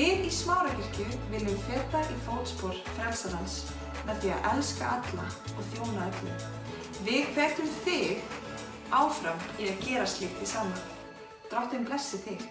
Við í Smáragirkju viljum feta í fótspor frelsarans með því að elska alla og þjóna öllum. Við hvetjum þig áfram í að gera slíkt í sama. Drottinn blessi þig.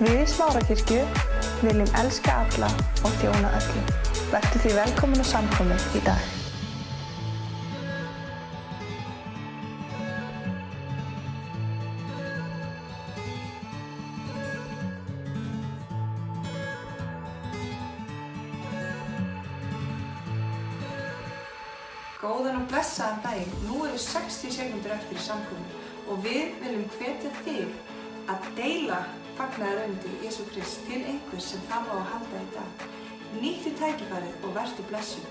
Við í Smáragirkju viljum elska alla og þjóna öllum. Vertu því velkomin á samkomið í dag. Góðan og blessaðan daginn. Nú eru 60 sekúndur eftir í samkomu og við viljum hvetja þig að deila fagnaðarerindi Jesú Krist til einhvers sem þarf á að halda í dag. Nýttu tækifærið og vertu blessuð.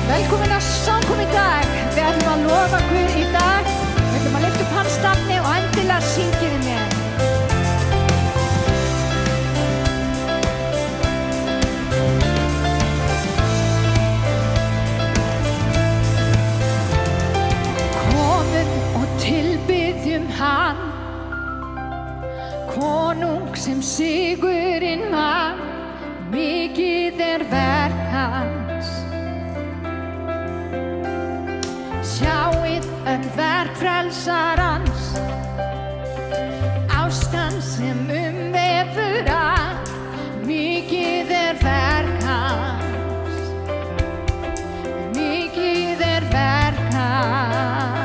Velkomin að samkomu í dag. Við ætlum að lofa Guð í dag. Við ætlum að lyfta upp hans nafni og endilega syngið þið með. Komum og tilbiðjum hann, konung sem sigurinn vann. Mikið verk hans. Sjáið öll verk frelsarans, ást hans sem umvefur allt. Mikið verk hans, mikið verk hans.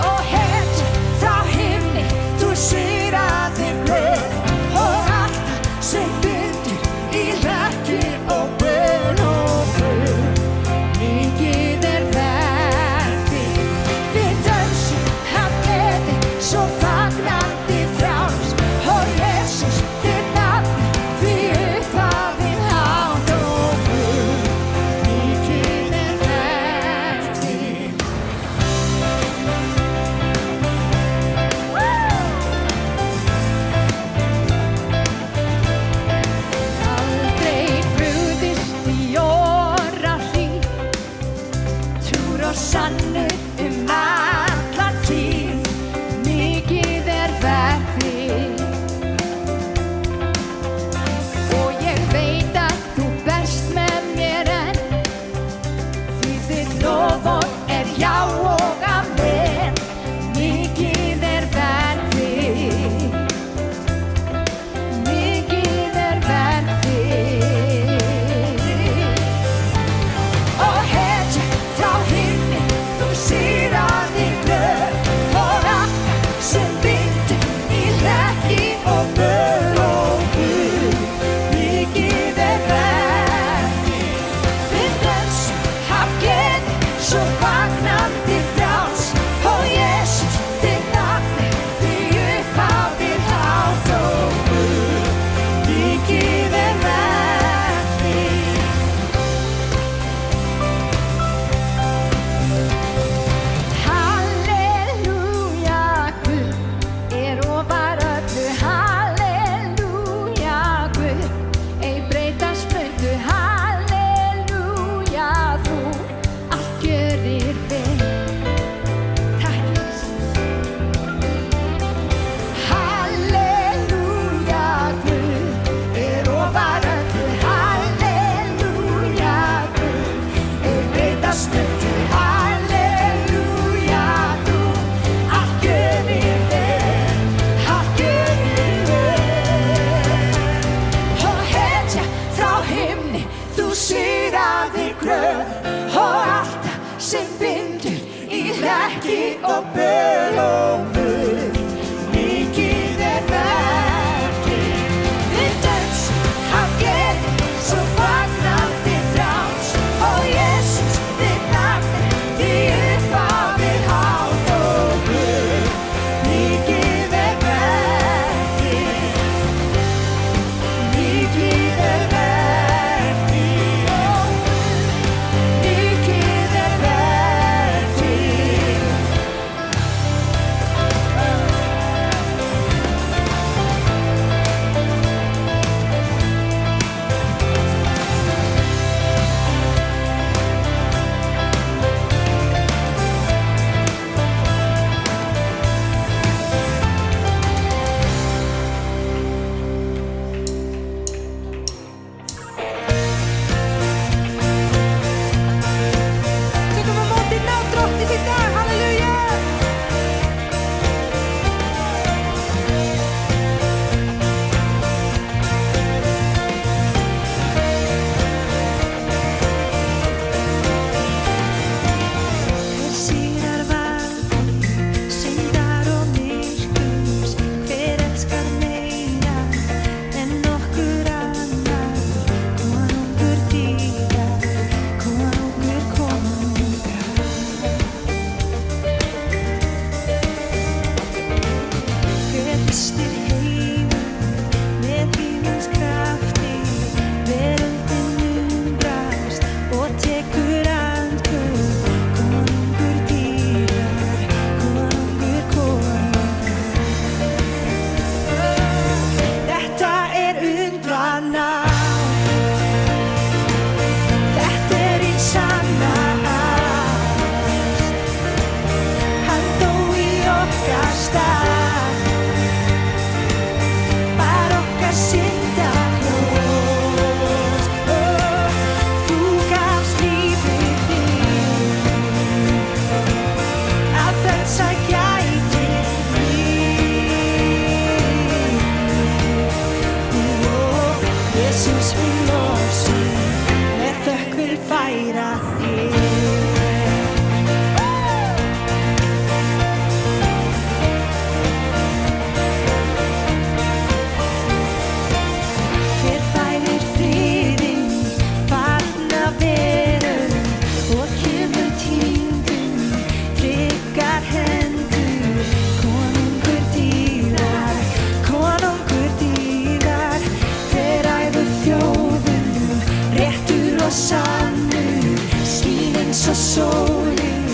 Og hetja frá himni, þú sigraðir glöð, og allt sem bindur í hrekki og bön og bön. Mikið verk þitt, sigraði gröf og allt sem bindur í hlekki og böl og böl. Mikið verkið, við dönsum af gleði, svo fagnandi frjáls. Og Jesús, þitt nafn er því upphafið hátt og böl. Mikið verkið, mikið verkið, mikið verkið. Tökum á móti nafn Drottins í dag, halleluja! Hver sigrar valdi, syndar og myrkurs, hver elskar meira en nokkur annar, konungur dýrar, konungur konungar. Hver hristir heiminn með himins krafti, veröldin undrast og tekur andköf, konungur dýrar, konungur konungar. Þetta er undranna, þetta er hinn sanna ást. Hann dó í okkar stað, bar okkar syndahljóð. Þú gafst lífið þitt, að frelsa gæti þín. Jesús, við lofsum, með þökk vil færa þér. Hver færir friðinn í fallna veröld og kemur tíndum, tryggar hendur, konungur dýrar, konungur dýrar. Hver æfur þjóðunum, réttur og sannur, skín eins og sólin,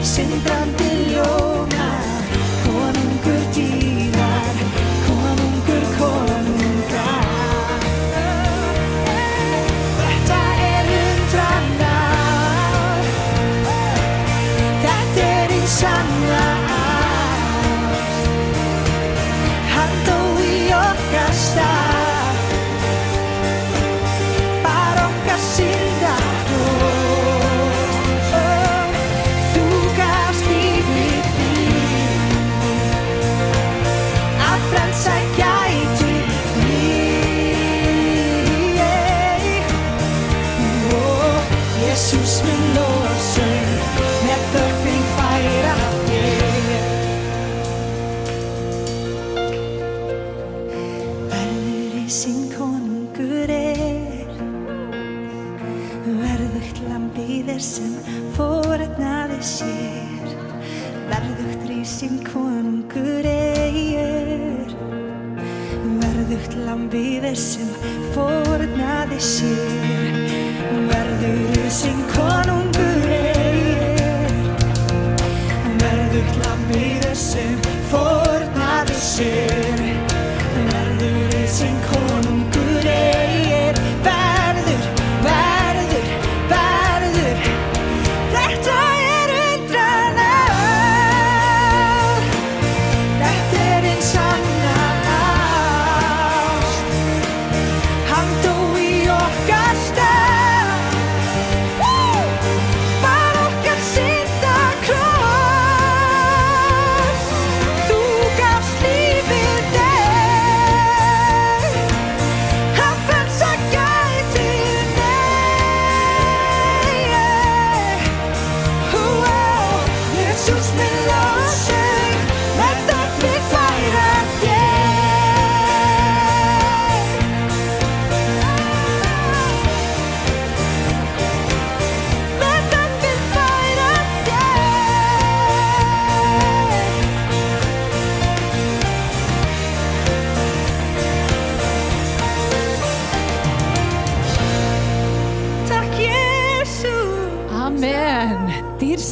syndrandi ljómar, konungur dýrar, konungur konungar. Þetta er undranna, þetta er hinn sanna ást. Hann dó í okkar stað, bar okkar syndahljóð. Þú gafst lífið þitt, að frelsa gæti þín. Jesús, minn lofsöng, með þökk vil færa þér. Verður í sinn konungur verðugt lambið sem fórnaði sér. Verðugt rísinn konungur verðugt lambið sem fórnaði sér. Verður rísinn konungur verðugt lambið sem fórnaði sér. Verður rísinn konungur verður, verður, verður. Þetta er undranna, þetta er hinn sanna ást. Hann dó í okkar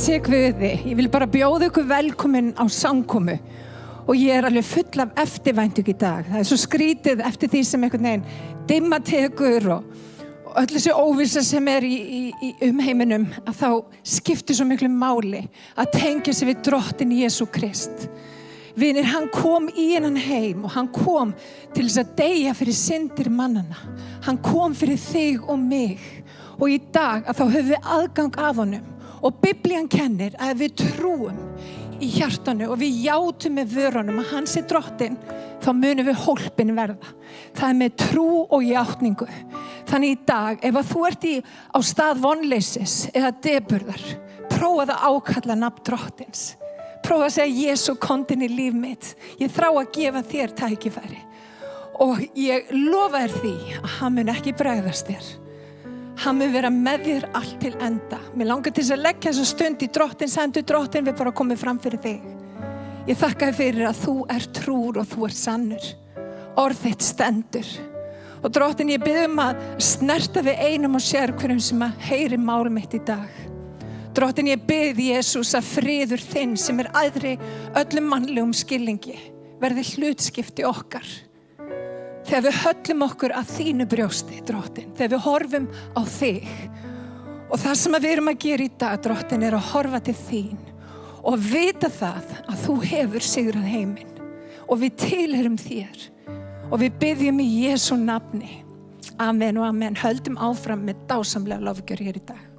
sé Guði. Ég vil bara bjóða ykkur velkomin á samkomu og ég alveg full af eftirvænting í dag. Það svo skrítið eftir því sem einhvern veginn dimma tekur og öll þessi óvissa sem í heiminum, að þá skiptir svo miklu máli að tengja sig við Drottinn Jesú Krist. Vinir, hann kom í hennan heim og hann kom til þess að deyja fyrir syndir mannana. Hann kom fyrir þig og mig og í dag að þá höfum við aðgang að honum. Og Biblían kennir að við trúum í hjartanu og við játum með vörunum að hann sé Drottinn, þá munum við hólpin verða. Það með trú og játningu. Þannig í dag, ef að þú ert á stað vonleysis eða deburðar, prófaðu að ákalla nafn Drottins. Prófa að segja, Jesú, komdu inn í líf mitt. Ég þrá að gefa þér tækifæri. Og ég lofa þér því að hann mun ekki bregðast þér. Hann mun vera með þér allt til enda. Mér langar til þess að leggja þessa stund í Drottins hendur. Drottinn, við bara komum fram fyrir þig. Ég þakka þér fyrir að þú ert trúr og þú ert sannur. Orð þitt stendur. Og Drottinn, ég bið að snerta við einum og sér hverjum sem að heyri mál mitt í dag. Drottinn, ég bið Jesús að friður þinn sem æðri öllum mannlegum skilningi verði hlutskipti okkar. Þegar við höllum okkur að þínu brjósti, Drottinn, þegar við horfum á þig. Og það sem við erum að gera í dag, Drottinn, að horfa til þín og vita það að þú hefur sigrað heiminn og við tilheyrum þér og við biðjum í Jesú nafni. Amen og amen. Höldum áfram með dásamlega lofgjör hér í dag.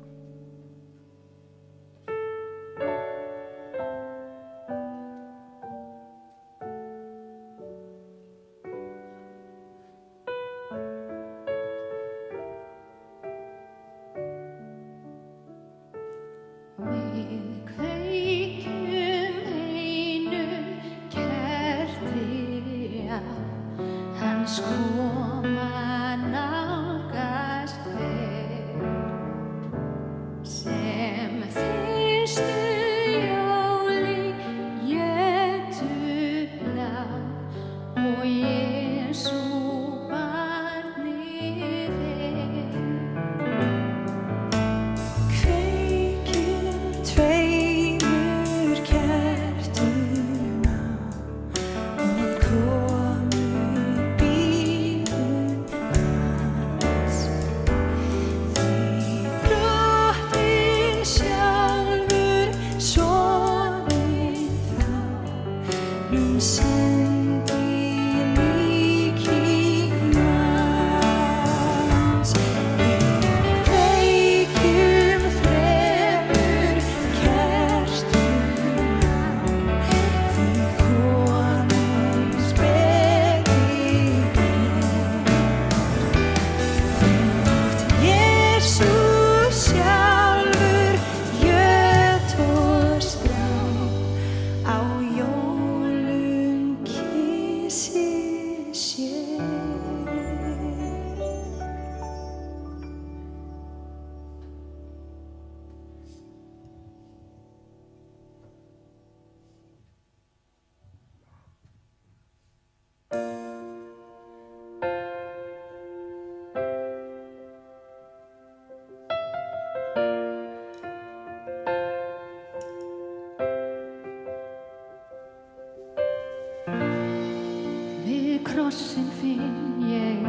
Krossinn finn ég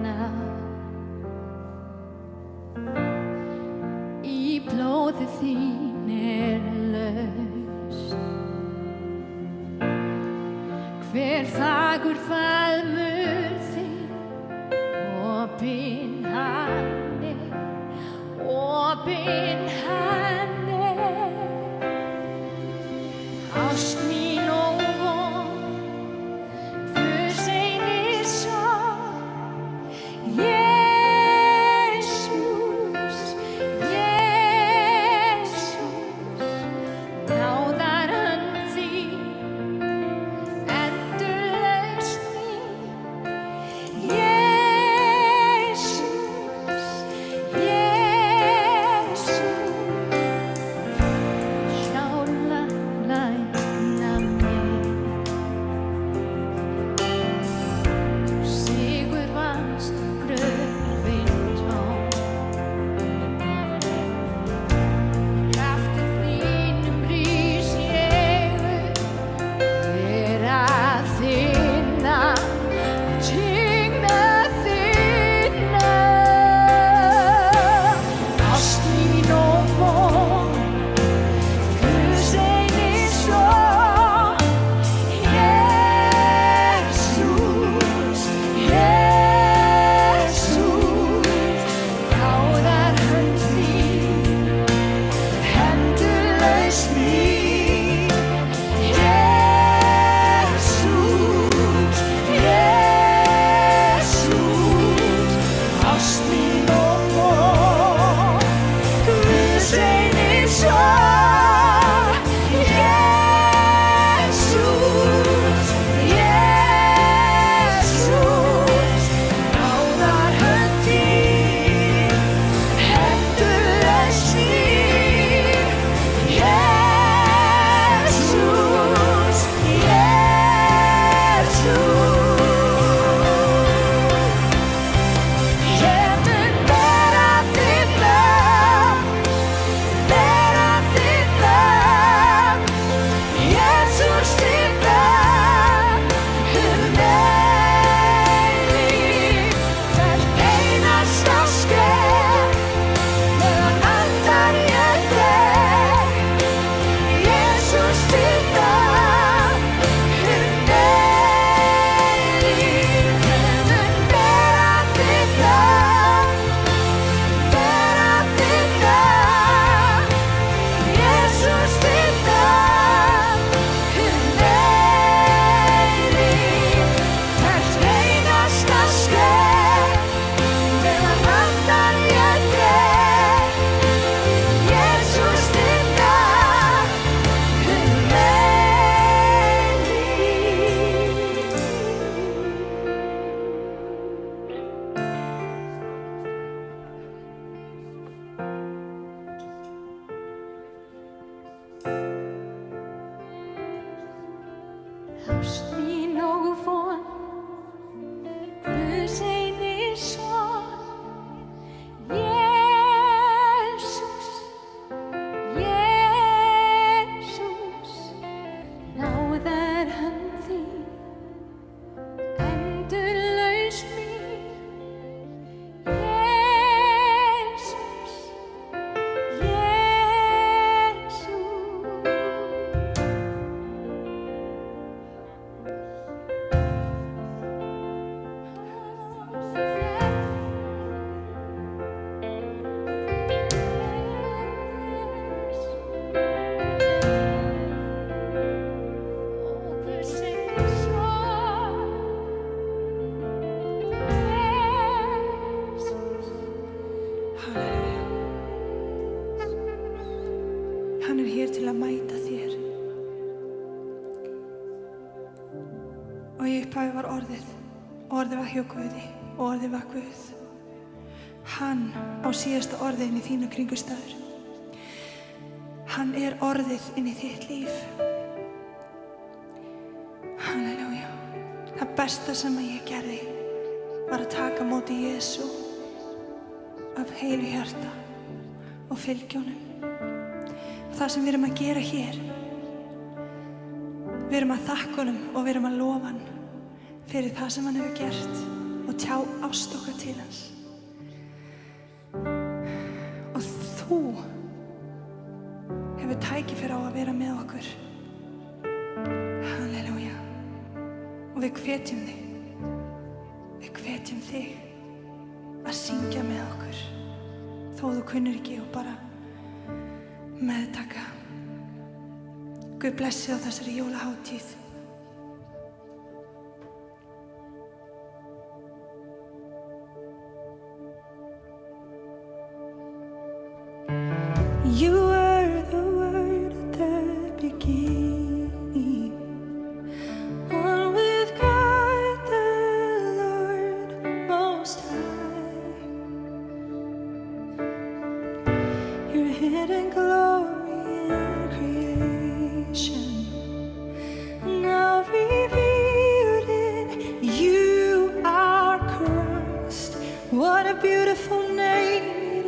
ná í blóði þín laust. Hver fagur faðmur þín, opinn hann ást mín og von. Jesus. ást mín og von, Guðs eini son, Jesús, Jesús, náðar hönd þín, endurlaus mín, Jesús, Hann er hér til að mæta þér. Og í upphafi var orðið, og orðið var hjá Guði, og orðið var Guð. Hann á síðasta orðið inn í þína kringumstæður. Hann er orðið inn í þitt líf. Halleluja. Það besta sem ég gerði var að taka á móti Jesú af heilu hjarta og fylgja honum. Það sem við erum að gera hér, við erum að þakka honum og við erum að lofa hann fyrir það sem hann hefur gert og tjá ást okkar til hans. Og þú hefur tækifæri á að vera með okkur. Halleluja. Og við hvetjum þig, að syngja með okkur þó þú kunnir ekki og bara meðtaka. Guð blessi á þessari jólahátíð. You were the word at the beginning, one with God the Lord Most High. Your hidden glory in creation, now revealed in you, our Christ. What a beautiful name it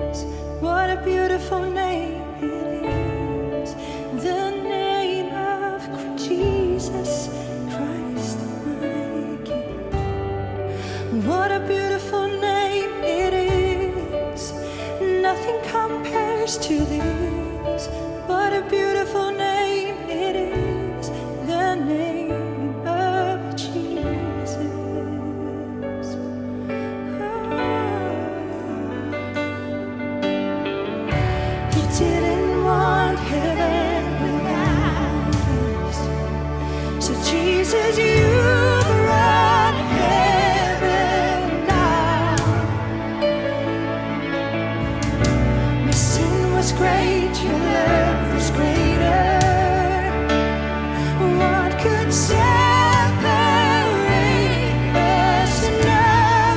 is. What a beautiful name it is. The name of Jesus Christ, my King. What a beautiful name it is. Nothing compares to this. What a beautiful name it is. The name of Jesus. You didn't want heaven without us. So Jesus, you brought heaven down. My sin was great, your love was greater. What could separate us now?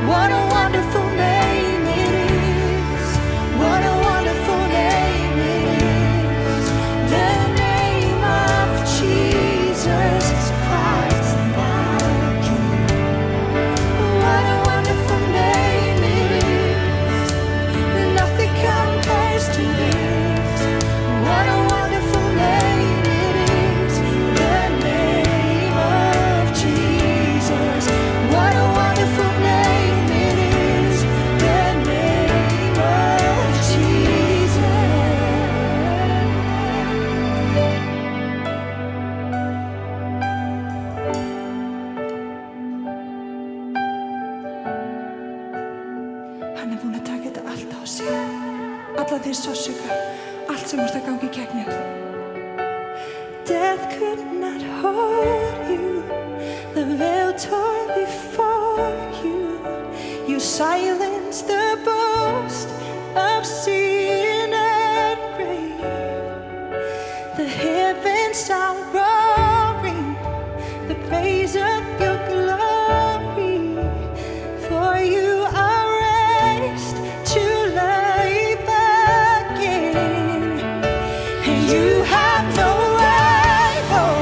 What a wonderful name it is. What a wonderful name it is. The name of Jesus Christ, my King. What a wonderful name it is. Nothing compares to this. What a wonderful name it is. The name of Jesus. What a wonderful name it is. The name of Jesus. Hann er búinn að taka þetta allt á sig. Alla þeir sársauka, allt sem vorst að gangi í gegnum. Death could not hold you. The veil tore before you. You silenced the boast of sin and grave. The heavens are roaring the praise of your glory. For you are raised to life again. And you have no rival.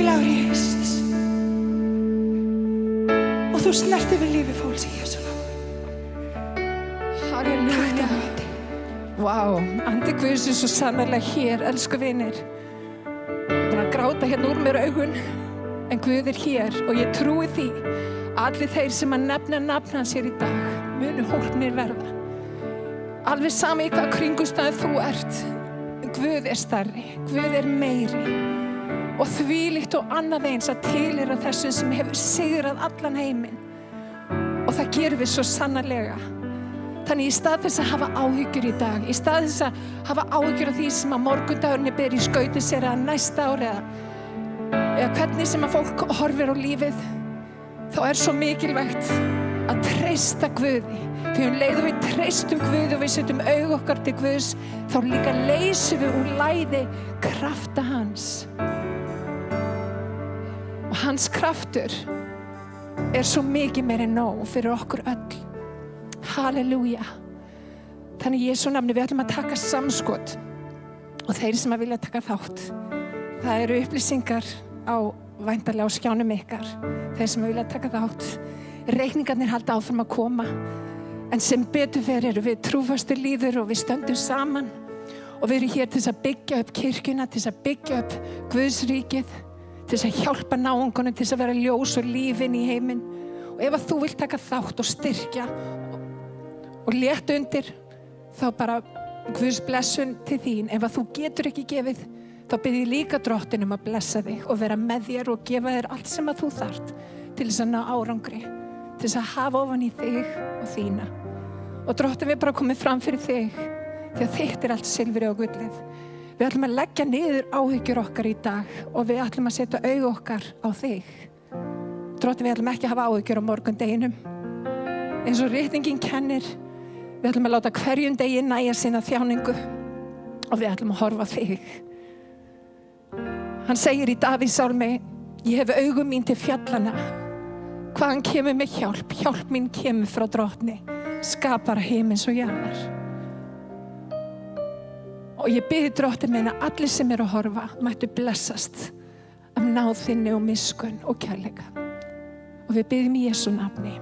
heilagur Jesús. Og þú snertir við lífi fólks í Jesú nafni. Halleluja. Vá, andi Guðs er svo sannarlega hér, elsku vinir. Bara að gráta hérna úr mér augun, en Guð er hér og ég trúi því. Allir þeir sem að nefna nafn hans hér í dag munu hólpnir verða. Alveg sami í hvað kringumstæðu þú ert. Guð er stærri, Guð er meiri og þvílíkt og annað eins að tilheyra þessum sem hefur sigrað allan heiminn. Og það gerum við svo sannarlega. Þannig í stað þess að hafa áhyggjur í dag, í stað þess að hafa áhyggjur af því sem að morgundagurinn ber í skauti sér að næsta ári eða hvernig sem að fólk horfir á lífið, þá er svo mikilvægt að treysta Guði. Því leiðum við treystum Guði og við setjum augu okkar til Guðs, þá líka leysum við úr læði krafta hans. Og hans kraftur er svo mikið meir en nóg fyrir okkur öll. Halleluja. Þannig í Jesú nafni við ætlum að taka samskot og þeir sem að vilja taka þátt. Það eru upplýsingar á væntanlega á skjánum ykkar. Þeir sem að vilja taka þátt. Reikningarnir halda áfram að koma. En sem betur fer eru við trúfastir líður og við stöndum saman og við erum hér til þess að byggja upp kirkjuna, til þess að byggja upp Guðs ríkið, til þess að hjálpa náungunum, til þess að vera ljós og lífin í heiminn. Og ef að þú vilt taka þátt og styrkja og létt undir, þá bara Guðs blessun til þín. Ef að þú getur ekki gefið, þá bið ég líka Drottinn að blessa þig og vera með þér og gefa þér allt sem að þú þarft til þess að ná árangri, til þess að hafa ofan í þig og þína. Og Drottinn, við bara komum fram fyrir þig, því að þitt er allt silfrið og gullið. Við ætlum að leggja niður áhyggjur okkar í dag og við ætlum að setja augu okkar á þig. Drottinn, við ætlum ekki að hafa áhyggjur á morgundeginum. Eins og ritningin kennir, við ætlum að láta hverjum degi nægja sína þjáningu og við ætlum að horfa á þig. Hann segir í Davíðssálmi, ég hef augu mín til fjallana. Hvaðan kemur mig hjálp? Hjálp mín kemur frá Drottni, skapara himins og jarðar. Og ég bið Drottinn minn að allir sem eru að horfa mættu blessast af náð þinni og miskunn og kærleika. Og við biðjum í Jesú nafni.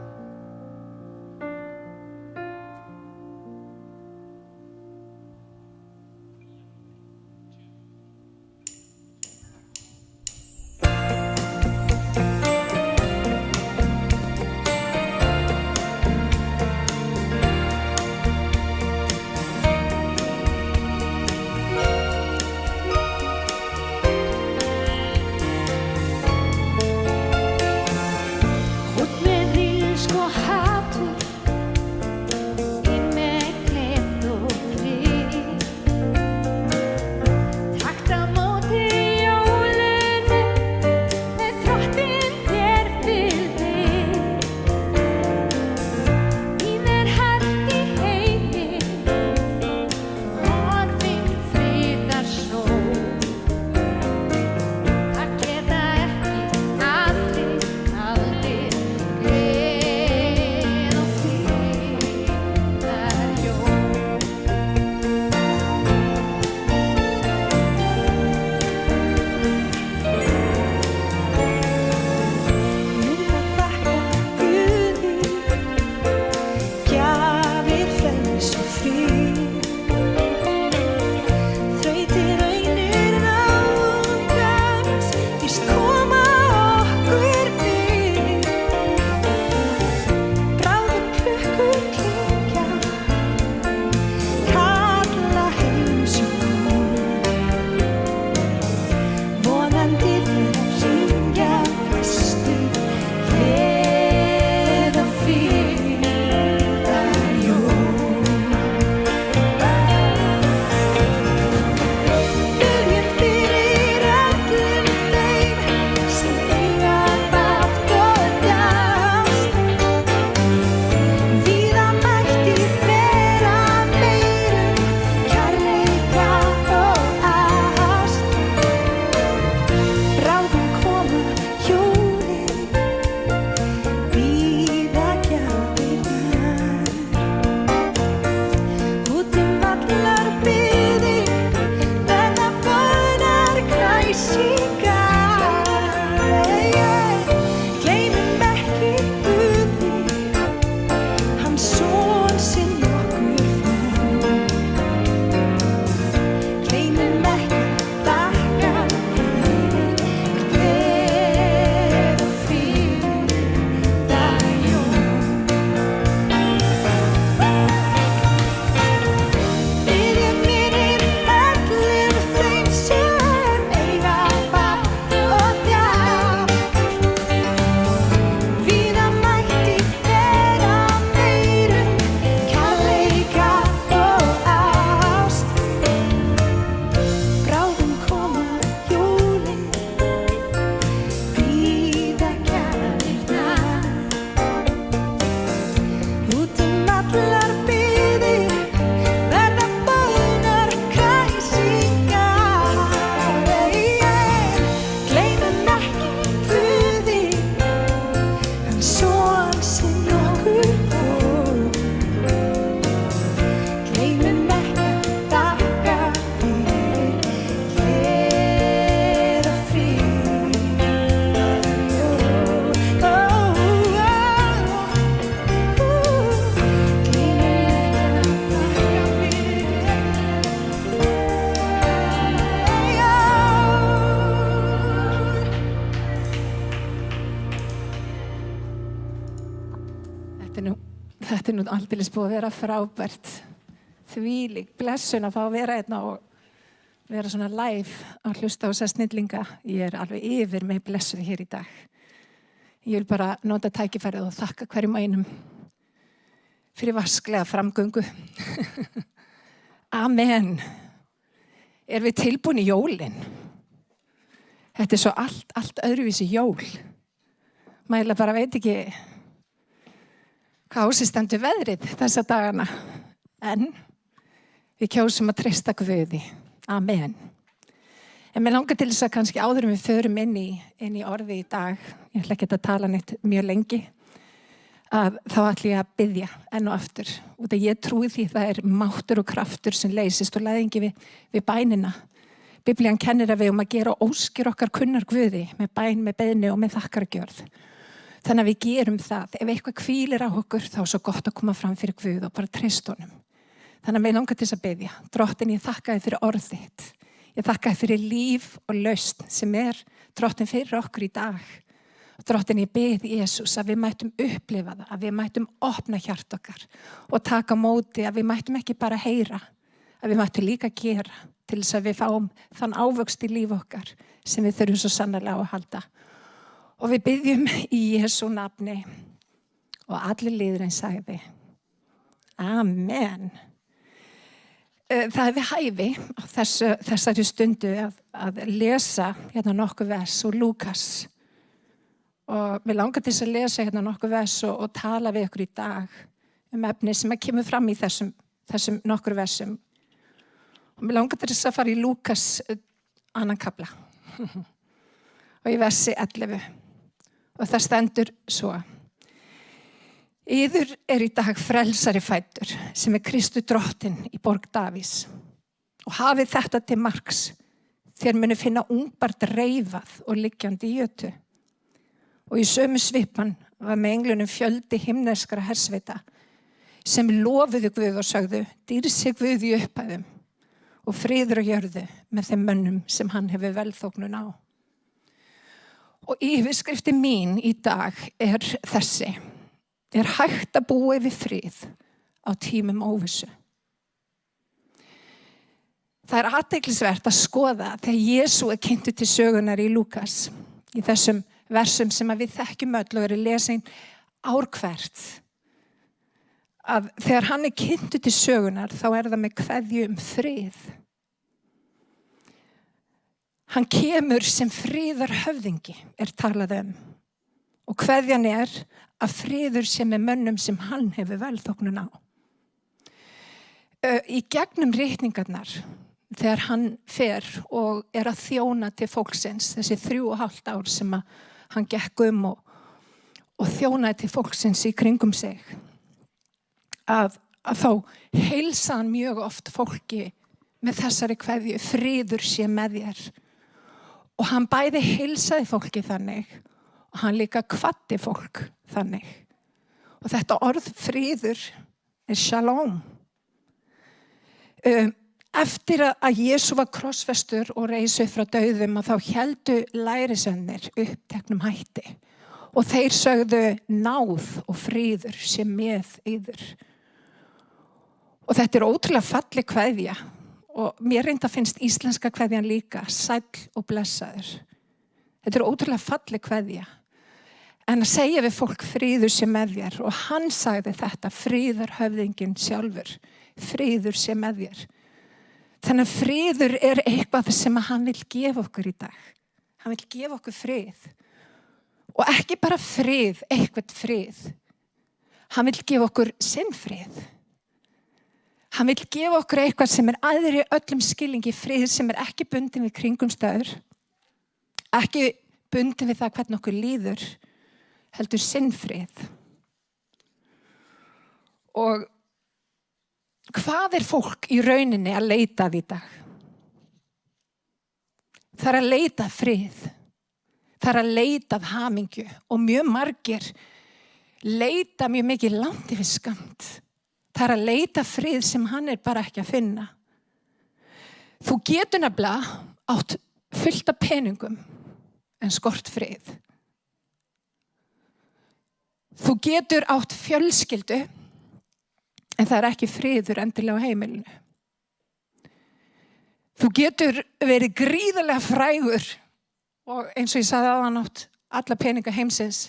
Þetta nú aldeilis búið að vera frábært. Þvílík blessun að fá að vera hérna og vera svona live að hlusta á þessa snillinga. Ég alveg yfir með blessun hér í dag. Ég vil bara nota tækifærið og þakka hverjum einum fyrir vasklega framgöngu. Amen. Við tilbúin í jólin? Þetta svo allt öðruvísi jól. Maður bara veit ekki hvað á sig stendur veðrið þessa dagana. En við kjósum að treysta Guði. Amen. En mér langar til þess að kannski áður við förum inn í orði í dag. Ég ætla ekki að tala neitt mjög lengi. Þá ætla ég að biðja enn og aftur. Út að ég trúi því það máttur og kraftur sem leysist og læðingi við bænina. Biblían kennir að við að gera óskir okkar kunnar Guði með bæn, með beiðni og með þakkargjörð. Þannig að við gerum það. Ef eitthvað hvílir á okkur, þá svo gott að koma fram fyrir Guð og bara treysta honum. Þannig að mig langar til þess að biðja. Drottin, ég þakka þér fyrir orð þitt. Ég þakka þér fyrir líf og lausn sem drottin fyrir okkur í dag. Drottin, ég bið Jesús að við mættum upplifa það, að við mættum opna hjart okkar og taka móti, að við mættum ekki bara heyra, að við mættum líka gera til þess að við fáum þann ávöxt í líf okkar sem við þurfum svo sannarlega á að halda. Og við biðjum í Jesú nafni og allir liðurinn sagði. Amen. Það við hæfi á þessari stundu að lesa hérna nokkuð vers úr Lúkas. Og við langar til að lesa hérna nokkuð vers og tala við ykkur í dag efni sem kemur fram í þessum nokkur versum. Og við langar til að fara í Lúkas 2. kafla og í versi 11. Og það stendur svo. Yður í dag frelsari fæddur sem Kristu drottinn í borg Davís. Og hafið þetta til marks. Þér munu finna ungbarn reifað og liggjandi í jötu. Og í sömu svipan var með englunum fjöldi himneskra hersveita sem lofuðu Guð og sögðu, dýrsi Guð í upphæðum og friður og jörðu með þeim mönnum sem hann hefur velþóknun á. Og yfirskriftin mín í dag þessi. Hægt að búa yfir frið á tímum óvissu. Það athyglisvert að skoða þegar Jesú kynntur til sögunar í Lúkas í þessum versum sem við þekkjum öll og lesin ár hvert. Að þegar hann kynntur til sögunar þá það með kveðju frið. Hann kemur sem friðarhöfðingi talað og kveðjan að friður sem með mönnum sem hann hefur velþóknun á. Í gegnum ritningarnar þegar hann fer og að þjóna til fólksins þessi 3,5 ár sem hann gekk og þjónaði til fólksins í kringum sig að þá heilsa hann mjög oft fólki með þessari kveðju friður sé með þér. Og hann bæði heilsaði fólki þannig og hann líka kvaddi fólk þannig. Og þetta orð friður shalom. Eftir að Jesú var krossfestur og reis upp frá dauðum þá héldu lærisveinir uppteknum hætti. Og þeir sögðu náð og friður sé með yður. Og þetta ótrúlega falleg kveðja. Og mér reynda finnst íslenska kveðjan líka, sæll og blessaður. Þetta ótrúlega falleg kveðja. En að segja við fólk friður sé með þér. Og hann sagði þetta, friðarhöfðinginn sjálfur. Friður sé með þér. Þannig að friður eitthvað sem hann vil gefa okkur í dag. Hann vil gefa okkur frið. Og ekki bara frið, eitthvað frið. Hann vil gefa okkur sinn frið. Hann vil gefa okkur eitthvað sem aðri öllum skilningi frið sem ekki bundin við kringumstæður, ekki bundin við það hvernig okkur líður, heldur sinn frið. Og hvað fólk í rauninni að leita í dag? Það að leita frið. Það að leita hamingju og mjög margir leita mjög mikið langt yfir skammt. Það að leita frið sem hann bara ekki að finna. Þú getur nefnilega átt fullt af peningum en skort frið. Þú getur átt fjölskyldu, en það ekki friður endilega á heimilinu. Þú getur verið gríðarlega frægur og eins og ég sagði áðan átt alla peninga heimsins,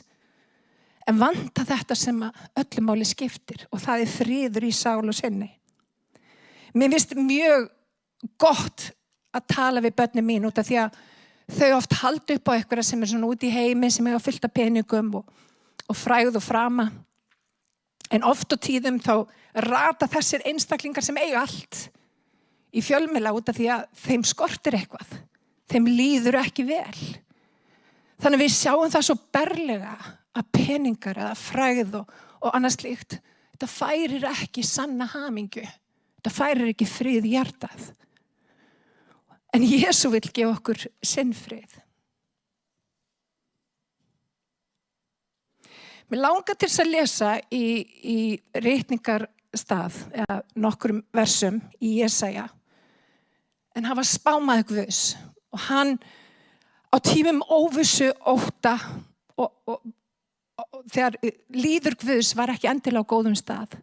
en vanta þetta sem að öllu máli skiptir og það friður í sál og sinni. Mér finnst mjög gott að tala við börnin mín út af því að þau oft halda upp á einhverja sem svona út í heimi sem eiga fullt af peningum og frægð og frama. En oft og tíðum þá rata þessir einstaklingar sem eiga allt í fjölmiðla út af því að þeim skortir eitthvað. Þeim líður ekki vel. Þannig að við sjáum það svo berlega að peningar eða frægð og annað slíkt, þetta færir ekki sanna hamingju. Þetta færir ekki frið í hjartað. En Jesú vill gefa okkur sinn frið. Mér langar til að lesa í ritningarstað, eða nokkrum versum í Jesaja, en hann var spámaður Guðs og hann á tímum óvissu, ótta og þegar líður Guðs var ekki endilega á góðum stað,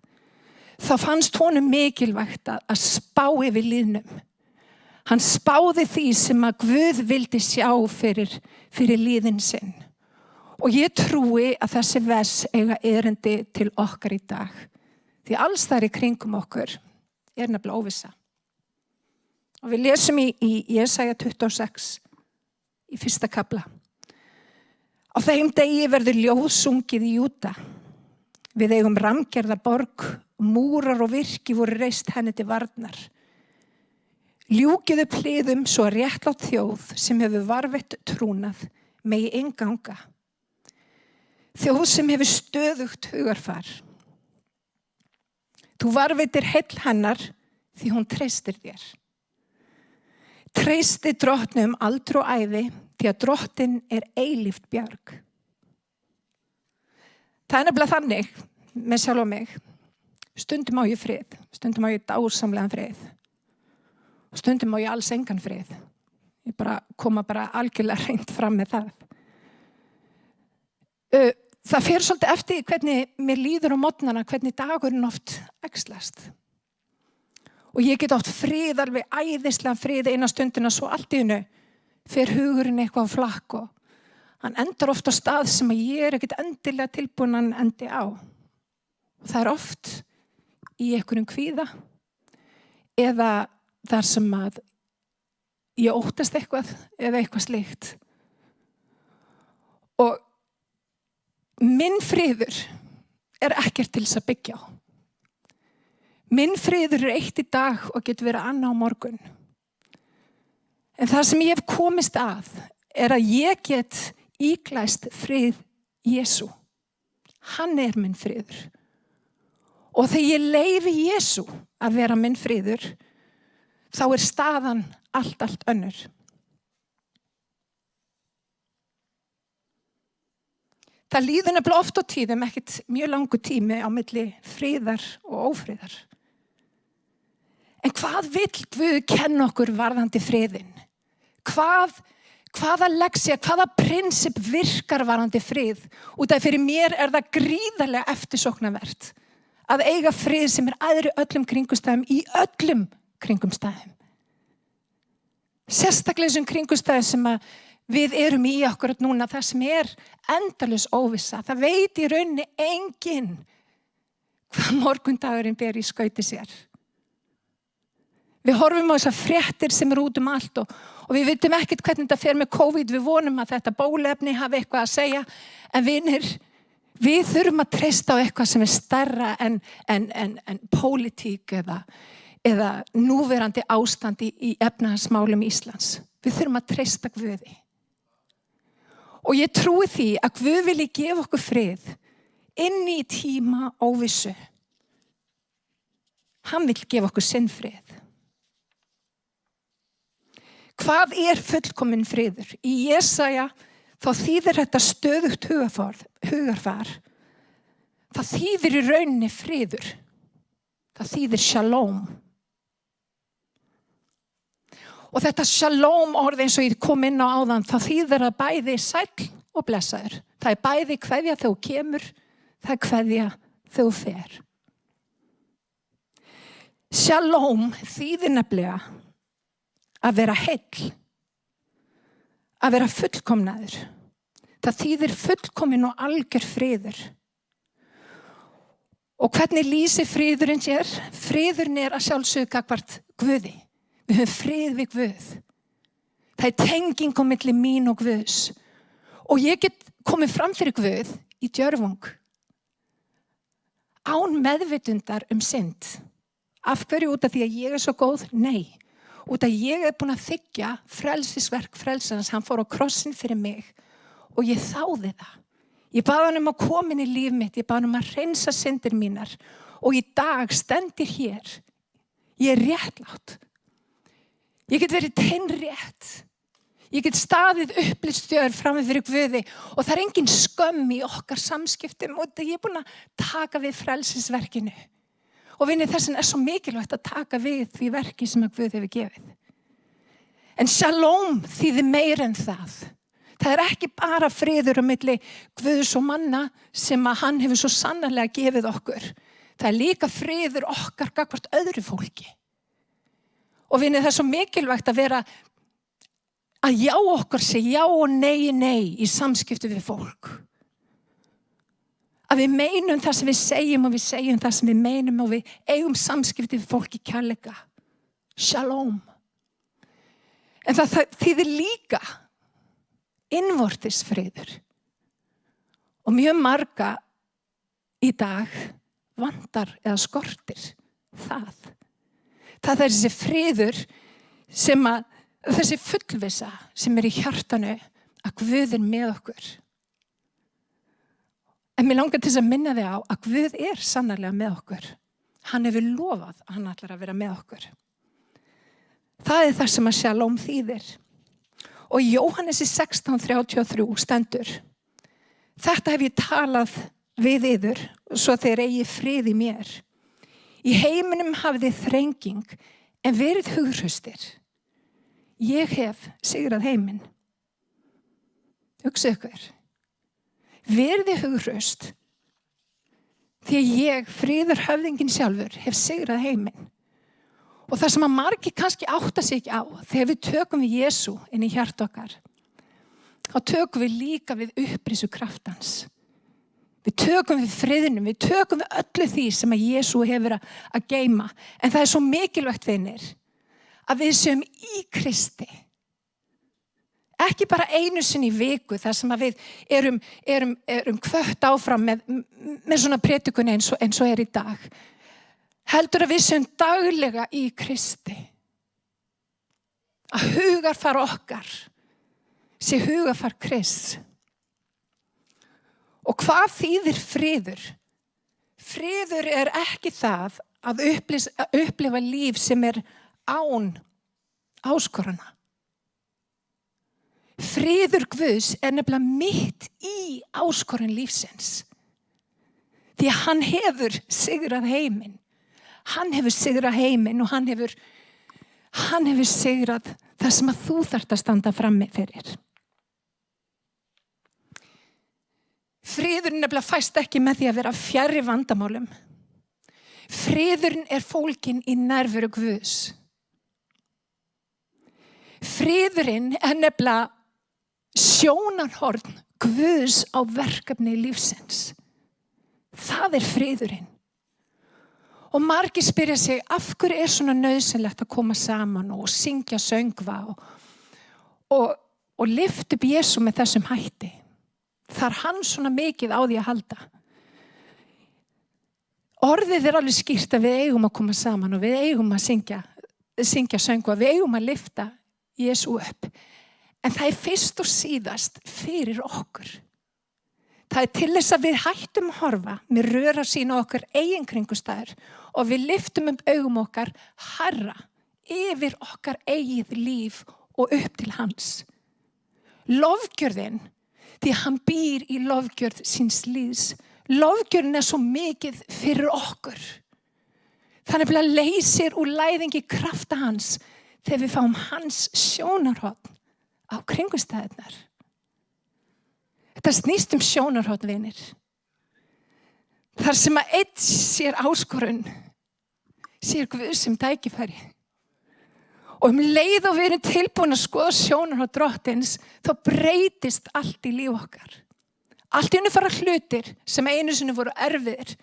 þá fannst honum mikilvægt að spá yfir líðnum. Hann spáði því sem að Guð vildi sjá fyrir líðin sinn. Og ég trúi að þessi vers eiga erindi til okkar í dag. Því alls þar í kringum okkur nefnilega óvissa. Og við lesum í Jesaja 26 í 1. kafla. Á þeim degi verður ljóð sungið í Júda. Við eigum rammgerða borg, múrar og virki voru reist henni til varnar. Ljúkið upp hliðum svo að réttlátt þjóð sem hefur varveitt trúnað megi innganga. Þjóð sem hefur stöðugt hugarfar. Þú varveitir heill hennar því hún treystir þér. Treysti drottni aldur og ævi því að drottin eilíft bjarg. Það nefnilega þannig með sjálf og mig. Stundum á ég frið, stundum á ég dásamlegan frið. Og stundum á ég alls engan frið. Ég koma algjörlega hreint fram með það. Það fer svolítið eftir hvernig mér líður á morgnana, hvernig dagurinn oft æxlast. Og ég get átt frið, alveg æðislega frið eina stundina, svo allt í einu fer hugurinn eitthvað á flakk og hann endar oft á stað sem ég ekkert endilega tilbúin að hann endi á. Og það oft í einhverjum kvíða eða þar sem að ég óttast eitthvað eða eitthvað slíkt. Og minn friður ekkert til þess að byggja á. Minn friður eitt í dag og getur verið annað á morgun. En það sem ég hef komist að að ég get íklæst frið Jesú. Hann minn friður. Og þegar ég leyfi Jesú að vera minn friður, þá staðan allt önnur. Það líður nefnilega oft á tíðum ekkert mjög langur tími á milli friðar og ófriðar. En hvað vill Guð kenna okkur varðandi friðinn? Hvaða leksía, hvaða prinsip virkar varðandi frið? Út af fyrir mér það gríðarlega eftirsóknarvert að eiga frið sem æðri öllum kringumstæðum í öllum kringumstæðum. Sérstaklega þessum kringumstæðum sem við erum í akkurat núna, það sem endalaus óvissa. Það veit í rauninni enginn hvað morgundagurinn ber í skauti sér. Við horfum á þessar fréttir sem út allt og við vitum ekkert hvernig þetta fer með COVID. Við vonum að þetta bóluefni hafi eitthvað að segja, en vinir, við þurfum að treysta á eitthvað sem stærra en pólitík eða núverandi ástandi í efnahagsmálum Íslands. Við þurfum að treysta Guði. Og ég trúi því að Guð vilji gefa okkur frið inn í tíma óvissu. Hann vill gefa okkur sinn frið. Hvað fullkominn friður? Í Jesaja þá þýðir þetta stöðugt hugarfar. Það þýðir í rauninni friður. Það þýðir shalom. Og þetta shalom orð eins og ég kom inn á áðan, það þýðir að bæði sæll og blessaður. Það bæði kveðja þegar þú kemur, það kveðja þegar þú fer. Shalom þýðir nefnilega að vera heill, að vera fullkomnaður. Það þýðir fullkomin og algjör friður. Og hvernig lýsir friðurinn sér? Friðurinn að sjálfsögðu gagnvart Guði. Við höfum frið við Guð. Það tenging á milli mín og Guðs. Og ég get komið fram fyrir Guð í djörfung. Án meðvitundar synd. Af hverju? Út af því að ég svo góð? Nei. Út af ég búin að þiggja frelsisverk frelsarans. Hann fór á krossin fyrir mig. Og ég þáði það. Ég bað hann að koma inn í líf mitt. Ég bað hann að hreinsa syndir mínar. Og í dag stendur hér. Ég réttlátt. Ég get verið teinrétt. Ég get staðið upplýstjör fram fyrir Guði. Og það engin skömm í okkar samskiptum. Og ég búin að taka við frelsisverkinu. Og vinni þessin svo mikilvægt að taka við því verki sem að Guð hefur gefið. En shalom þýðir meira en það. Það ekki bara friður á milli Guðs og manna sem að hann hefur svo sannarlega gefið okkur. Það líka friður okkar gagnvart öðru fólki. Og vinni það svo mikilvægt að vera að já okkar sé já og nei í samskiptu við fólk. Að við meinum það sem við segjum og við segjum það sem við meinum og við eigum samskipti við fólk í kærleika. Shalom. En það þýðir líka innvortis friður. Og mjög marga í dag vantar eða skortir það. Það þessi friður sem að, þessi fullvissa sem í hjartanu að Guð með okkur. En mér langar til að minna þig á að Guð sannarlega með okkur. Hann hefur lofað að hann ætlar að vera með okkur. Það það sem að shalom þýðir. Og í Jóhannesi 16:33 stendur. Þetta hef ég talað við yður svo þeir eigi frið í mér. Í heiminum hafið þið þrenging en verið hughröstir. Ég hef sigrað heiminn. Hugsa ykkur. Verið þið hughröst því að ég, friður höfðingin sjálfur, hef sigrað heiminn. Og það sem að margir kannski átta sig ekki á, þegar við tökum við Jesú inn í hjart okkar, þá tökum við líka við upprisu kraftans. Við tökum við friðinum, við tökum við öllu því sem að Jesú hefur að geyma. En það svo mikilvægt, vinir, að við séum í Kristi. Ekki bara einu sinni í viku, þar sem að við erum hvött áfram með svona predikun eins og í dag. Heldur að við séum daglega í Kristi. Að hugarfar okkar sé hugarfar Krists. Og hvað þýðir friður? Friður ekki það að upplifa líf sem án áskorana. Friður Guðs nefnilega mitt í áskorun lífsins. Því að hann hefur sigrað heiminn. Hann hefur sigrað heiminn og hann hefur sigrað það sem að þú þarft að standa frammi fyrir. Friðurinn nefnilega fæst ekki með því að vera fjarri vandamálum. Friðurinn fólginn í nærveru Guðs. Friðurinn nefnilega sjónarhorn Guðs á verkefni lífsins. Það friðurinn. Og margir spyrja sig, af hverju svona nauðsynlegt að koma saman og syngja söngva og lyfta upp Jesú með þessum hætti? Þar hann svona mikið á því að halda. Orðið alveg skýrt að við eigum að koma saman og við eigum að syngja söngva, við eigum að lyfta Jesú upp. En það fyrst og síðast fyrir okkur. Það til þess að við hættum að horfa með rörarsýn á okkar eigin kringumstæður og við lyftum augum okkar hærra yfir okkar eigið líf og upp til hans. Lofgjörðin, því hann býr í lofgjörð síns lífs. Lofgjörðin svo mikið fyrir okkur. Þannig að leysir úr læðingi krafta hans þegar við fáum hans sjónarhorn á kringumstæðurnar. Þetta snýst sjónarhorn, vinir. Þar sem að einn sér áskorun, sér Guð sem tækifæri. Og leið og við erum tilbúin að skoða sjónarhorn Drottins, þá breytist allt í líf okkar. Allt í einu fara hlutir sem einu sinni voru erfiðir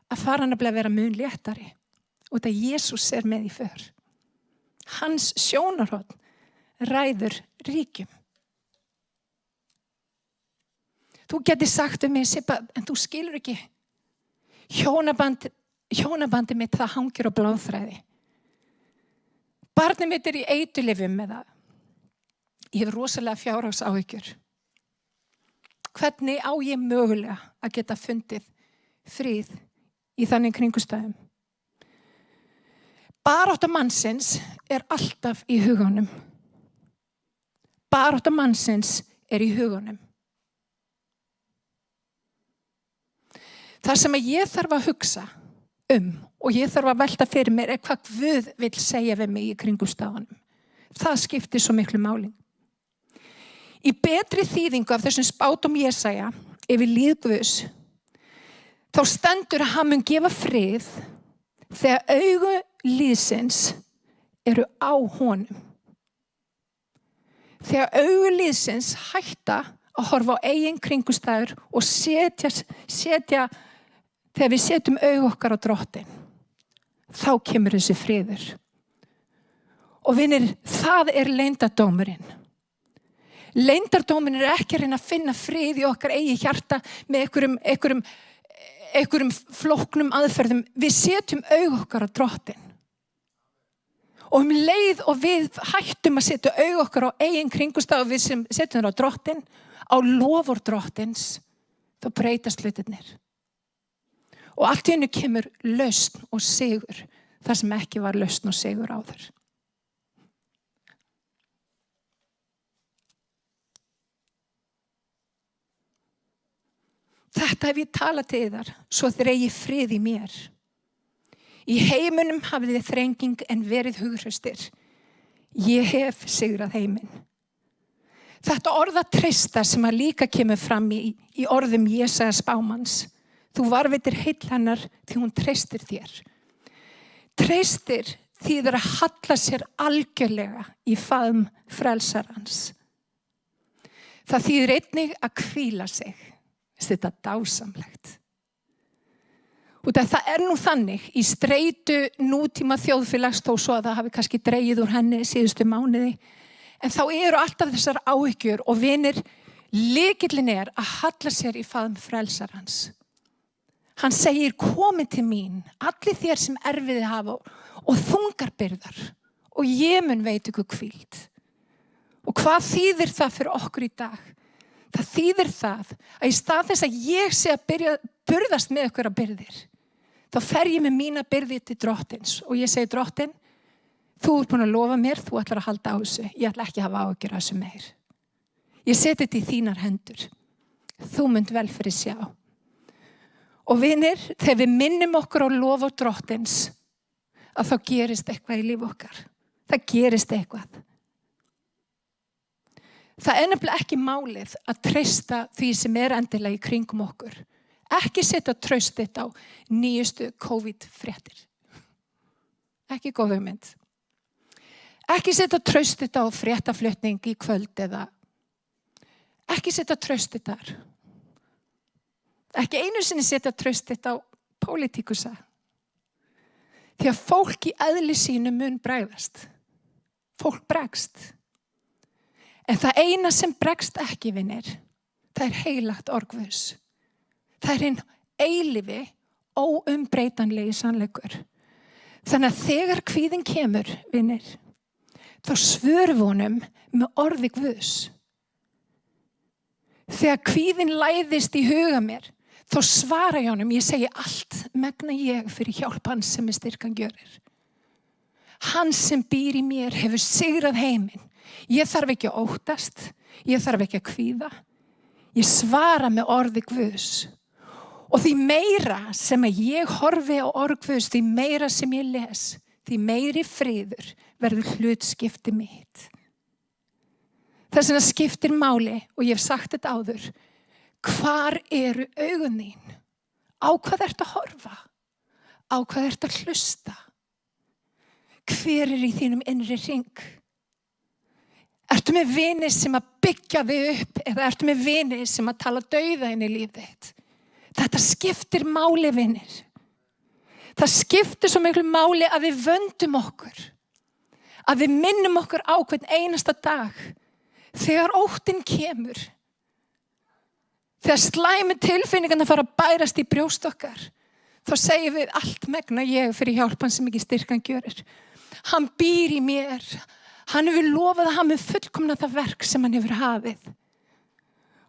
að fara nefnilega að vera mun léttari. Út að Jesús með í för. Hans sjónarhorn ræður ríkjum. Þú geti sagt mig, Sibba, en þú skilur ekki. Hjónabandi mitt, það hangir á bláþræði. Barnið mitt í eiturlyfjum með það. Ég hef rosalega fjárhagsáhyggjur. Hvernig á ég mögulega að geta fundið frið í þannig kringumstæðum? Barátta mannsins alltaf í huganum. Barátta mannsins í huganum. Það sem ég þarf að hugsa og ég þarf að velta fyrir mér hvað Guð vill segja við mig í kringumstæðunum. Það skiptir svo miklu máli. Í betri þýðingu af þessum spátum Jesaja yfir líf Guðs, þá stendur að hann mun gefa frið þegar augu líðsins eru á honum. Þegar augu líðsins hætta að horfa á eigin kringumstæður og setja þegar við setjum augu okkar á Drottinn, þá kemur þessi friður. Og vinir, það leyndardómurinn. Leyndardómurinn ekki að reyna að finna frið í okkar eigi hjarta með einhverjum flóknum aðferðum. Við setjum augu okkar á Drottinn. Og leið og við hættum að setja augu okkar á eigin kringumstæður og við sem setjum það á Drottinn, á loforð Drottins, þá breytast hlutirnir. Og allt í einu kemur lausn og sigur, þar sem ekki var lausn og sigur áður. Þetta hef ég talað til þar, svo þregi frið í mér. Í heiminum hafið þið þrenging en verið hughraustir. Ég hef sigrað heiminn. Þetta orða treysta sem að líka kemur fram í orðum Jesaja spámanns. Þú varveitir heill hennar því hún treystir þér. Treystir þýðir að halla sér algjörlega í faðm frelsarans. Það þýðir einnig að hvíla sig. Þetta dásamlegt. Og það nú þannig í streitu nútíma þjóðfélags þó svo að það hafi kannski dregið úr henni síðustu mánuði. En þá eru alltaf þessar áhyggjur og vinir, lykillinn að halla sér í faðm frelsarans. Hann segir, komið til mín, allir þér sem erfiði hafa og þungar byrðar og ég mun veit ykkur hvíld. Og hvað þýðir það fyrir okkur í dag? Það þýðir það að í stað þess að ég sé að burðast með ykkur að byrðir, þá fer ég með mína byrði til Drottins og ég segi, Drottinn, þú ert búin að lofa mér, þú ætlar að halda á þessu, ég ætla ekki að hafa áhyggjur af þessu meir. Ég seti þetta í þínar hendur, þú munt vel fyrir sjá. Og vinir, þegar við minnum okkur á lof og Drottins, að þá gerist eitthvað í líf okkar. Það gerist eitthvað. Það nefnilega ekki málið að treysta því sem endilega í kringum okkur. Ekki setja traust þetta á nýjustu COVID-fréttir. Ekki góð hugmynd. Ekki setja traust þetta á fréttaflutning í kvöld eða ekki setja traust þetta þar. Ekki einu sinni setja traust þetta á pólitíkusa. Því að fólk í eðli sínu mun bregðast. Fólk bregst. En það eina sem bregst ekki, vinir, það heilagt orð Guðs. Það hinn eilífi, óumbreytanlegi sannleikur. Þannig að þegar kvíðinn kemur, vinir, þá svörum við honum með orði Guðs. Þegar kvíðinn læðist í huga mér, þá svara ég honum, ég segi allt megna ég fyrir hjálp hans sem styrkan gjörir. Hann sem býr í mér hefur sigrað heiminn. Ég þarf ekki að óttast, ég þarf ekki að kvíða. Ég svara með orði Guðs. Og því meira sem að ég horfi á orð Guðs, því meira sem ég les, því meiri friður verður hlutskipti mitt. Þess vegna skiptir máli, og ég hef sagt þetta áður, hvar eru augun þín? Á hvað ertu að horfa? Á hvað ertu að hlusta? Hver í þínum innri hring? Ertu með vini sem að byggja þig upp eða ertu með vini sem að tala dauða inn í líf þitt? Þetta skiptir máli, vinir. Það skiptir svo miklu máli að við vöndum okkur. Að við minnum okkur á hvern einasta dag. Þegar óttinn kemur. Þegar slæmu tilfinningarnar fara að bærast í brjóst okkar. Þá segjum við allt megna ég fyrir hjálpan sem ekki styrkan gjörir. Hann býr í mér. Hann hefur lofað að hann mun fullkomna það verk sem hann hefur hafið.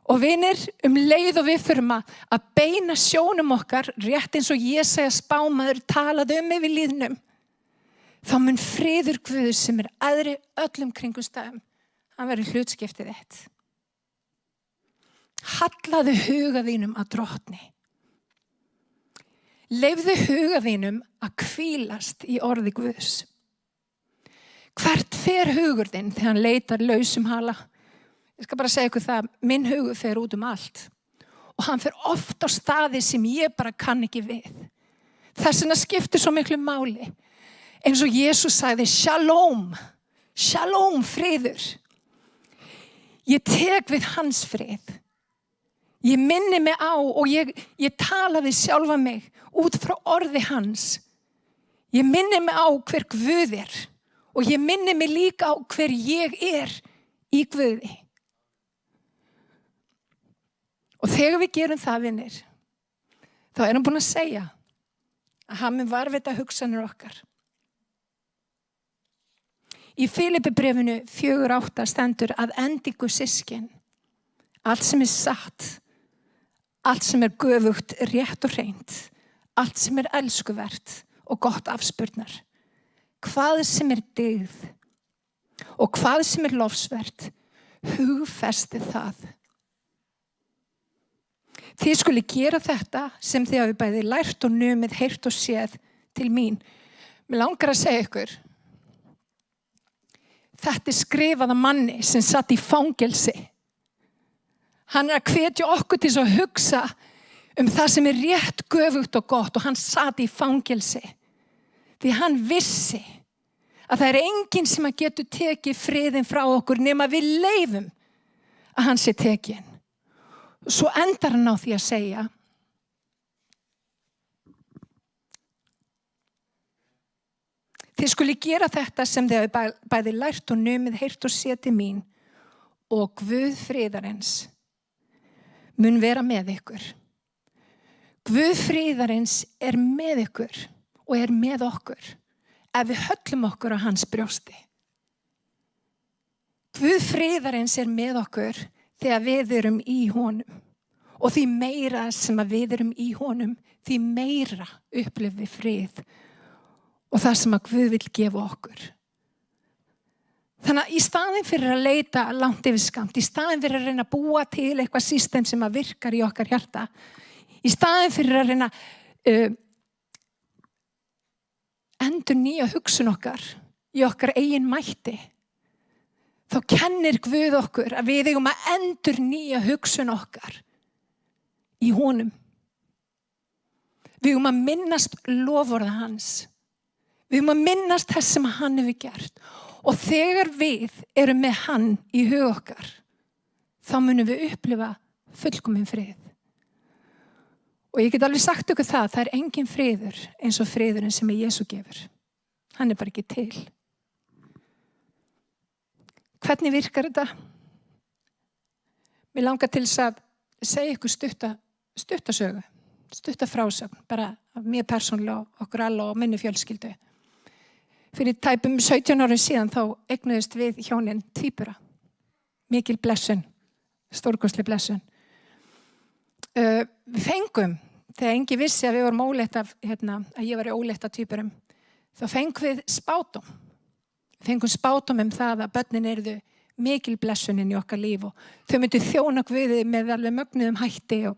Og vinir, leið og við þurfum að beina sjónum okkar, rétt eins og Jesaja spámaður talaði yfir líðnum. Þá mun friður Guðs sem æðri öllum kringumstæðum, hann verður hlutskiptið þitt. Hallaðu huga þínum að drottni. Leyfðu huga þínum að hvílast í orði Guðs. Hvert fer hugur þinn þegar hann leitar lausum hala? Ég skal bara segja ykkur það, minn hugur fer út allt. Og hann fer oft á staði sem ég bara kann ekki við. Þess vegna skiptir svo miklu máli. Eins og Jesús sagði, shalom, shalom friður. Ég tek við hans frið. Ég minni mig á og ég tala við sjálfa mig út frá orði hans. Ég minni mig á hver Guð er. Og ég minni mig líka á hver ég er í Guði. Og þegar við gerum það, vinir, þá er hann búinn að segja að hann mun varðveita hugsanir okkar. Í Filippibréfinu 4:8 stendur að endingu systkin, allt sem satt, allt sem göfugt, rétt og hreint, allt sem elskuvert og gott afspurnar, hvað sem dyggð og hvað sem lofsvert, hugfestið það. Þið skuli gera þetta sem þið hafi bæði lært og numið, heyrt og séð til mín. Mér langar að segja ykkur, þetta skrifað af manni sem satt í fangelsi. Hann að hvetja okkur til að hugsa það sem rétt, göfugt og gott og hann satt í fangelsi. Því hann vissi að það enginn sem að getur tekið friðin frá okkur nema við leyfum að hann sé tekinn. Svo endar hann á því að segja þið skuli gera þetta sem þið hafi bæði lært og numið, heyrt og séð til mín og Guð friðarins mun vera með ykkur. Guð friðarins er með ykkur og er með okkur ef við höllum okkur á hans brjósti. Guð friðarins er með okkur þegar við erum í honum. Og því meira sem að við erum í honum, því meira upplifum við frið og það sem að Guð vill gefa okkur. Þannig að í staðin fyrir að leita langt yfir skammt, í staðin fyrir að reyna að búa til eitthvað system sem að virkar í okkar hjarta, í staðin fyrir að reyna endurnýja hugsun okkar í okkar eigin mætti, þá kennir Guð okkur að við eigum að endurnýja hugsun okkar í honum. Við eigum að minnast loforða hans. Við eigum að minnast þess sem hann hefur gert. Og þegar við erum með hann í hug okkar, þá munum við upplifa fullkominn frið. Og ég get alveg sagt ykkur það er engin friður eins og friðurinn sem Jesús gefur. Hann er bara ekki til. Hvernig virkar þetta? Mér langar til þess að segja ykkur stuttasögu, stuttafrásögn, bara af mér persónulega og okkur alla og minni fjölskyldu. Fyrir tæpum 17 árum síðan þá eignuðust við hjónin tvíbura. Mikil blessun, stórkostleg blessun. Við fengum, þegar enginn vissi að við vorum ólétt að ég var ólétt af tvíburum, þá fengum við spádóm. Við fengum spádóm það að börnin yrðu mikil blessunin í okkar líf og þau myndu þjóna Guði með alveg mögnuðum hætti og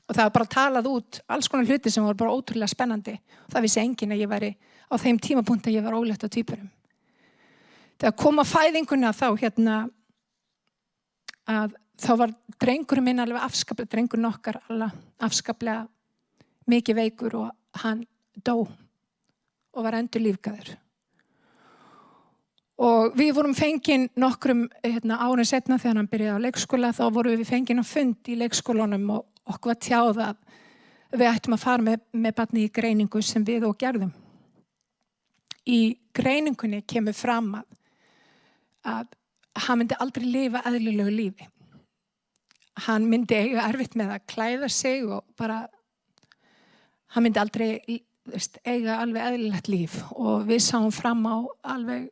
það var bara talað út alls konar hluti sem voru bara ótrúlega spennandi. Og það vissi enginn að ég væri á þeim tímapunkti að ég var ólétt af tvíburum. Þegar kom að fæðinguna þá var drengurinn minn alveg afskaplega, drengurinn okkar alveg afskaplega mikið veikur og hann dó og var endurlífgaður. Og við vorum fengin nokkrum árin setna þegar hann byrjaði á leikskóla, þá vorum við fengin á fund í leikskólanum og okkur var tjáð að við ættum að fara með barni í greiningu sem við og gerðum. Í greiningunni kemur fram að hann myndi aldrei lifa eðlilegu lífi. Hann myndi eiga erfitt með að klæða sig og bara, hann myndi aldrei eiga alveg eðlilegt líf og við sáum fram á alveg,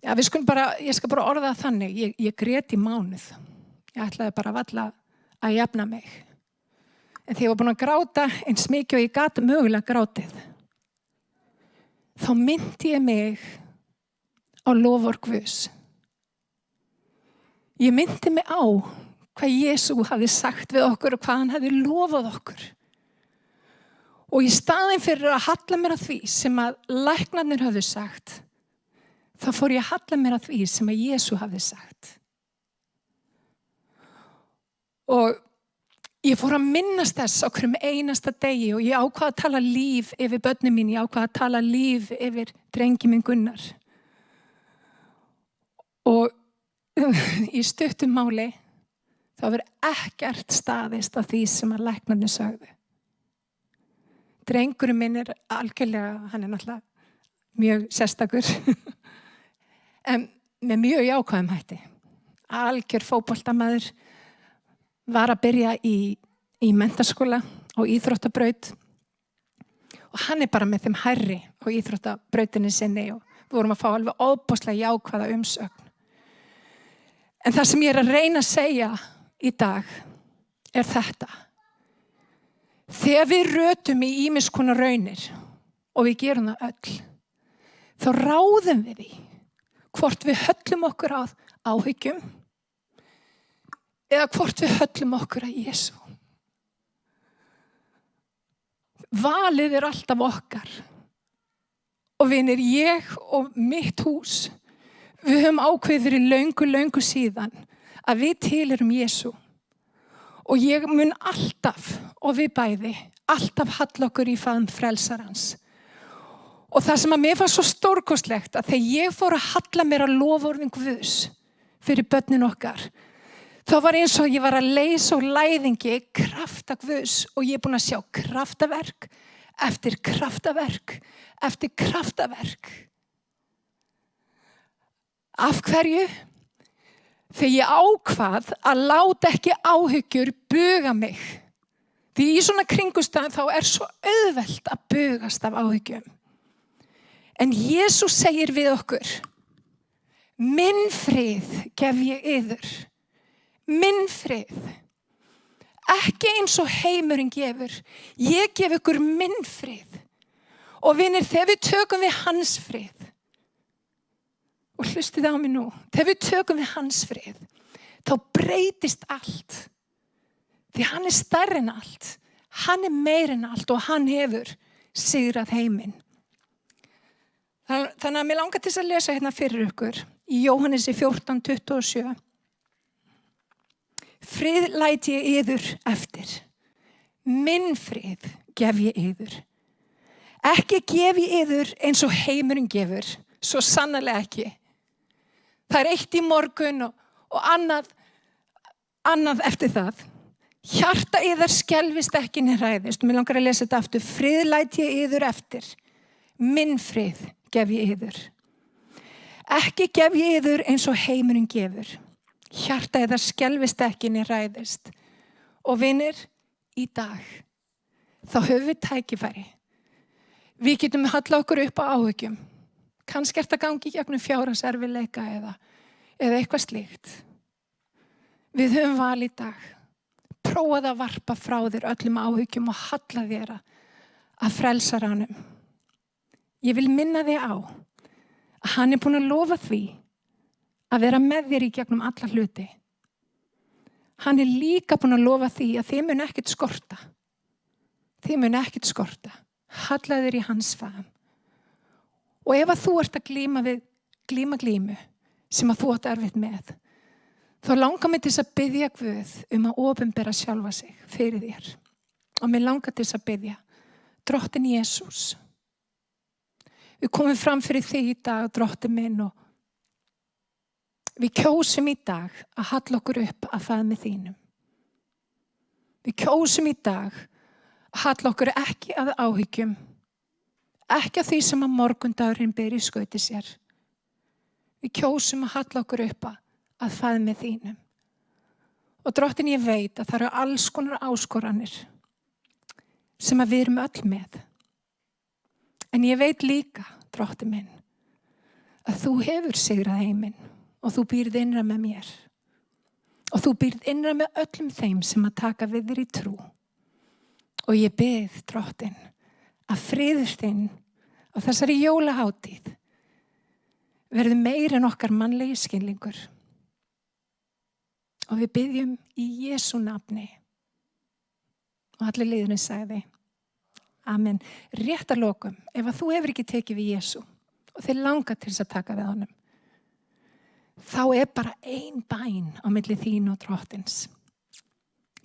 ég skal bara orða það þannig, ég grét í mánuð. Ég ætlaði bara varla að jafna mig. En þegar ég var búin að gráta eins mikið og ég gat mögulega grátið, þá myndi ég mig á loforð Guðs. Ég myndi mig á hvað Jesú hafði sagt við okkur og hvað hann hafði lofað okkur. Og í staðinn fyrir að halla mér að því sem að læknarnir hafði sagt, þá fór ég að halla mér að því sem að Jesú hafði sagt. Og ég fór að minnast þess á hverjum einasta degi og ég ákvað að tala líf yfir börnin mín, ég ákvað að tala líf yfir drengi minn Gunnar. Og í stuttum máli þá verður ekkert staðist af því sem að læknarnir sögðu. Drengurinn minn algjörlega, hann náttúrulega mjög sérstakur, en með mjög jákvæðum hætti. Algjör fótboltamaður, var að byrja í menntaskóla á íþróttabraut og hann bara með þeim hærri á íþróttabrautinni sinni og við vorum að fá alveg ofboðslega jákvæða umsögn. En það sem ég að reyna að segja í dag þetta. Þegar við rötum í ýmis konar raunir og við gerum það öll, þá ráðum við því hvort við höllum okkur að áhyggjum eða hvort við höllum okkur að Jesú. Valið alltaf okkar. Og vinir, ég og mitt hús, við höfum ákveðið fyrir löngu síðan að við tilheyrum Jesú. Og ég mun alltaf, og við bæði, alltaf halla okkur í faðm frelsarans. Og það sem að mér var svo stórkostlegt að þegar ég fór að halla mér að loforðin Guðs fyrir börnin okkar, þá var eins og ég var að leysa úr læðingi krafta Guðs og ég búin að sjá kraftaverk eftir kraftaverk eftir kraftaverk. Af hverju? Þegar ég ákvað að láta ekki áhyggjur buga mig. Því í svona kringumstæðum þá svo auðvelt að bugast af áhyggjum. En Jesús segir við okkur, minn frið gef ég yður. Minn frið. Ekki eins og heimurinn gefur. Ég gef ykkur minn frið. Og vinir, þegar við tökum við hans frið, og hlustið á mig nú, þegar við tökum við hans frið, þá breytist allt. Því hann stærri en allt. Hann meiri en allt og hann hefur sigrað heiminn. Þannig að mér langar til að lesa hérna fyrir ykkur í Jóhannesi 14:27. Frið læt ég yður eftir. Minn frið gef ég yður. Ekki gef ég yður eins og heimurinn gefur, svo sannarlega ekki. Það eitt í morgun og annað eftir það. Hjarta yðar skelfist ekki né hræðist. Mér langar að lesa þetta aftur. Frið læt ég yður eftir. Minn frið gef ég yður. Ekki gef ég yður eins og heimurinn gefur. Hjarta yðar skelfist ekki né hræðist. Og vinir, í dag, þá höfum við tækifæri. Við getum halla okkur upp á áhyggjum. Kannski þetta gangi í gegnum fjárhagserfiðleika eða eitthvað slíkt. Við höfum val í dag. Prófaðu að varpa frá þér öllum áhyggjum og halla þér að frelsaranum. Ég vil minna þig á að hann búinn að lofa því að vera með þér í gegnum alla hluti. Hann líka búinn að lofa því að þið mun ekkert skorta. Þið mun ekkert skorta. Halla þér í hans faðm. Og ef að þú ert að glímu sem að þú átt erfitt með, þá langar mig til að biðja Guð að opinbera sjálfa sig fyrir þér. Og mér langar til þess að biðja. Drottinn Jesús. Við komum fram fyrir þig í dag, drottinn minn, og við kjósum í dag að halla okkur upp að faðmi þínum. Við kjósum í dag að halla okkur ekki að áhyggjum, ekki að því sem að morgundagurinn ber í skauti sér. Við kjósum að halla okkur upp að faðmi þínum. Og drottinn, ég veit að það eru alls konar áskoranir sem að við erum öll með. En ég veit líka, drottinn minn, að þú hefur sigrað heiminn og þú býrð innra með mér. Og þú býrð innra með öllum þeim sem að taka við þér í trú. Og ég bið, drottinn, að friður þinn á þessari jólahátíð verði meira en okkar mannlegi skilningur. Og við biðjum í Jesú nafni. Og allir liðurinn sagði, amen. Rétt að lokum, ef að þú hefur ekki tekið við Jesú og þið langar til þess að taka við honum, þá er bara ein bæn á milli þín og drottins.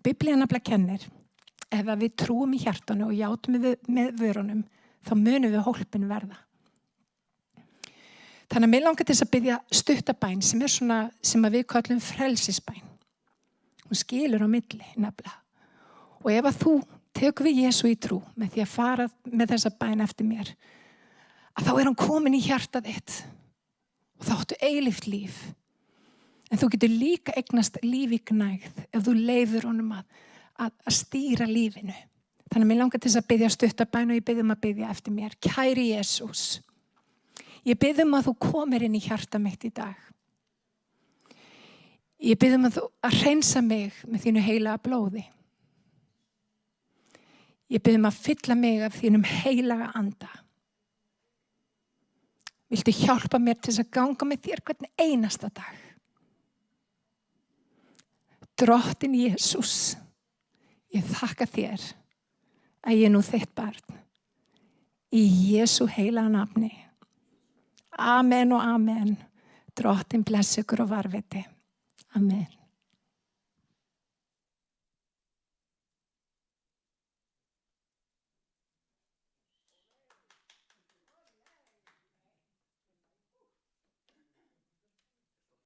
Biblían nefnilega kennir, ef að við trúum í hjartanu og játum með vörunum, þá munum við hólpin verða. Þannig að mér langar til þess að biðja stuttabæn sem er svona, sem að við kallum frelsisbæn. Hún skilur á milli nefnilega. Og ef að þú tekur við Jesú í trú með því að fara með þessa bæn eftir mér, að þá er hann komin í hjartað þitt og þá áttu eilíft líf. En þú getur líka eignast líf í gnægð ef þú leyfir honum að stýra lífinu. Þannig að mér langar til þess að biðja stuttabæn og ég biðjum að biðja eftir mér. Kæri Jesús, ég biðjum að þú komir inn í hjarta mitt í dag. Ég biðjum að þú að hreinsa mig með þínu heilaga blóði. Ég biðjum að fylla mig af þínum heilaga anda. Viltu hjálpa mér til þess að ganga með þér hvern einasta dag? Drottinn Jesús, ég þakka þér að ég er nú þitt barn. Í Jesú heilaga nafni. Amen og amen. Drottinn blessi ykkur og varviti. Amen.